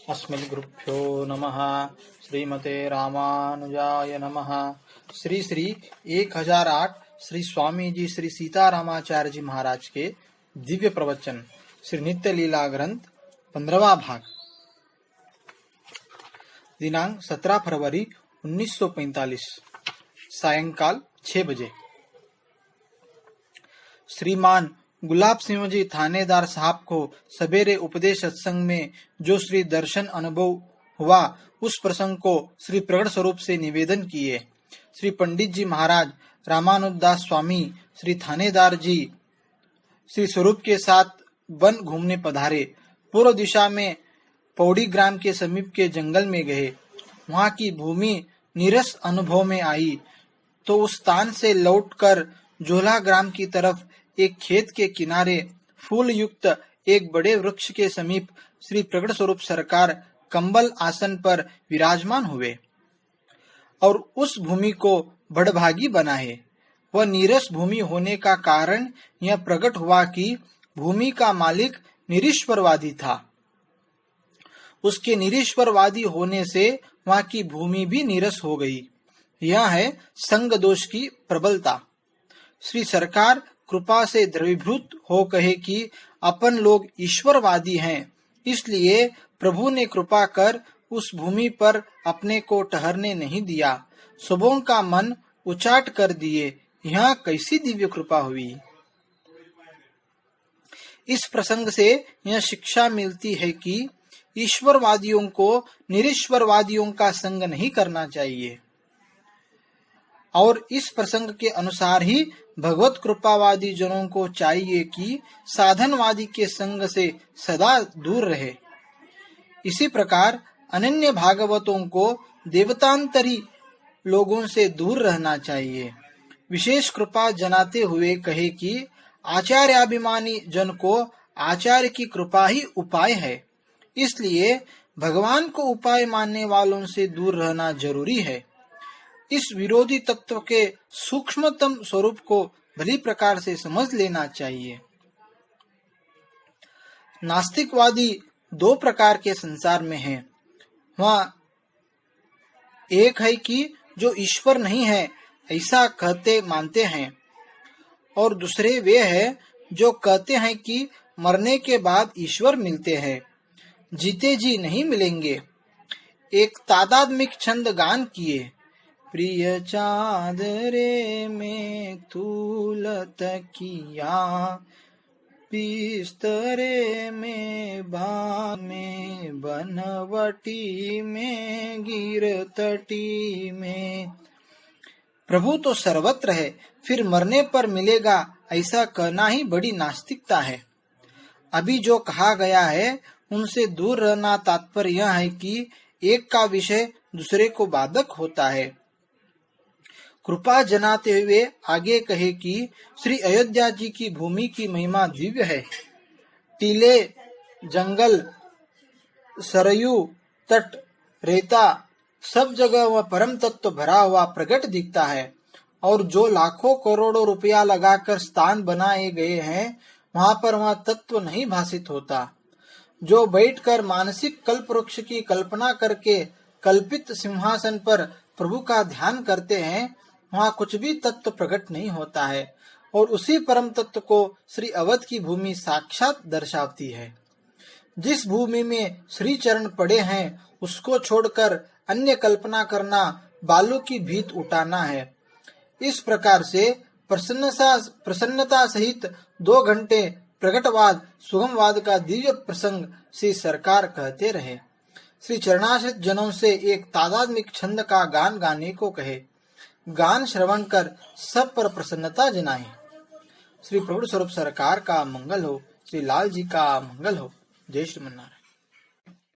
अस्मद्गुरुभ्यो नमः। श्रीमते रामानुजाय नमः। श्री 1008 श्री स्वामी जी श्री सीतारामाचार्य जी महाराज के दिव्य प्रवचन श्री नित्य लीला ग्रंथ 15वां भाग, दिनांक 17 फरवरी 1945, सायंकाल 6 बजे। श्रीमान गुलाब सिंह जी थानेदार साहब को सवेरे उपदेश सत्संग में जो श्री दर्शन अनुभव हुआ उस प्रसंग को श्री प्रकट स्वरूप से निवेदन किए। श्री पंडित जी महाराज रामानुदास स्वामी श्री थानेदार जी श्री स्वरूप के साथ वन घूमने पधारे। पूर्व दिशा में पौड़ी ग्राम के समीप के जंगल में गए। वहां की भूमि नीरस अनुभव में आई तो उस स्थान से लौटकर जोला ग्राम की तरफ एक खेत के किनारे फूल युक्त एक बड़े वृक्ष के समीप श्री प्रकट स्वरूप सरकार कंबल आसन पर विराजमान हुए और उस भूमि को बड़भागी बनाए। वह नीरस भूमि होने का कारण यह प्रकट हुआ कि भूमि का मालिक निरीश्वरवादी था। उसके निरीश्वरवादी होने से वहां की भूमि भी नीरस हो गई। यह है संग दोष की प्रबलता। श्री सरकार कृपा से द्रवीभूत हो कहे कि अपन लोग ईश्वरवादी हैं, इसलिए प्रभु ने कृपा कर उस भूमि पर अपने को ठहरने नहीं दिया, सबों का मन उचाट कर दिए। यह कैसी दिव्य कृपा हुई। इस प्रसंग से यह शिक्षा मिलती है कि ईश्वरवादियों को निरीश्वरवादियों का संग नहीं करना चाहिए और इस प्रसंग के अनुसार ही भगवत कृपावादी जनों को चाहिए कि साधनवादी के संग से सदा दूर रहे। इसी प्रकार अनन्य भागवतों को देवतांतरी लोगों से दूर रहना चाहिए। विशेष कृपा जनाते हुए कहे कि आचार्याभिमानी जन को आचार्य की कृपा ही उपाय है, इसलिए भगवान को उपाय मानने वालों से दूर रहना जरूरी है। इस विरोधी तत्व के सूक्ष्मतम स्वरूप को भली प्रकार से समझ लेना चाहिए। नास्तिकवादी दो प्रकार के संसार में हैं। वहाँ एक है कि जो ईश्वर नहीं है ऐसा कहते मानते हैं, और दूसरे वे हैं जो कहते हैं कि मरने के बाद ईश्वर मिलते हैं, जीते जी नहीं मिलेंगे। एक तादात्मिक छंद गान किए। प्रिय चादरे में तूलत किया, बिस्तरे में बाग में बनवटी में गिरतटी में। प्रभु तो सर्वत्र है, फिर मरने पर मिलेगा ऐसा कहना ही बड़ी नास्तिकता है। अभी जो कहा गया है उनसे दूर रहना तात्पर्य यह है कि एक का विषय दूसरे को बाधक होता है। कृपा जनाते हुए आगे कहे कि श्री अयोध्या जी की भूमि की महिमा दिव्य है। टीले, जंगल, सरयू तट, रेता, सब जगह वह परम तत्व भरा हुआ प्रकट दिखता है, और जो लाखों करोड़ों रुपया लगाकर स्थान बनाए गए हैं वहां पर वह तत्व नहीं भासित होता। जो बैठकर मानसिक कल्प वृक्ष की कल्पना करके कल्पित सिंहासन पर प्रभु का ध्यान करते हैं वहाँ कुछ भी तत्व प्रकट नहीं होता है, और उसी परम तत्व को श्री अवध की भूमि साक्षात दर्शाती है। जिस भूमि में श्री चरण पड़े हैं उसको छोड़कर अन्य कल्पना करना बालू की भीत उठाना है। इस प्रकार से प्रसन्नता सहित 2 घंटे प्रकटवाद सुगमवाद का दिव्य प्रसंग श्री सरकार कहते रहे। श्री चरणाश्रित जनों से एक तादात्मिक छंद का गान गाने को कहे। गान श्रवण कर सब पर प्रसन्नता जनाए। श्री प्रभु स्वरूप सरकार का मंगल हो, श्री लाल जी का मंगल हो। जय श्रीमन्नारायण।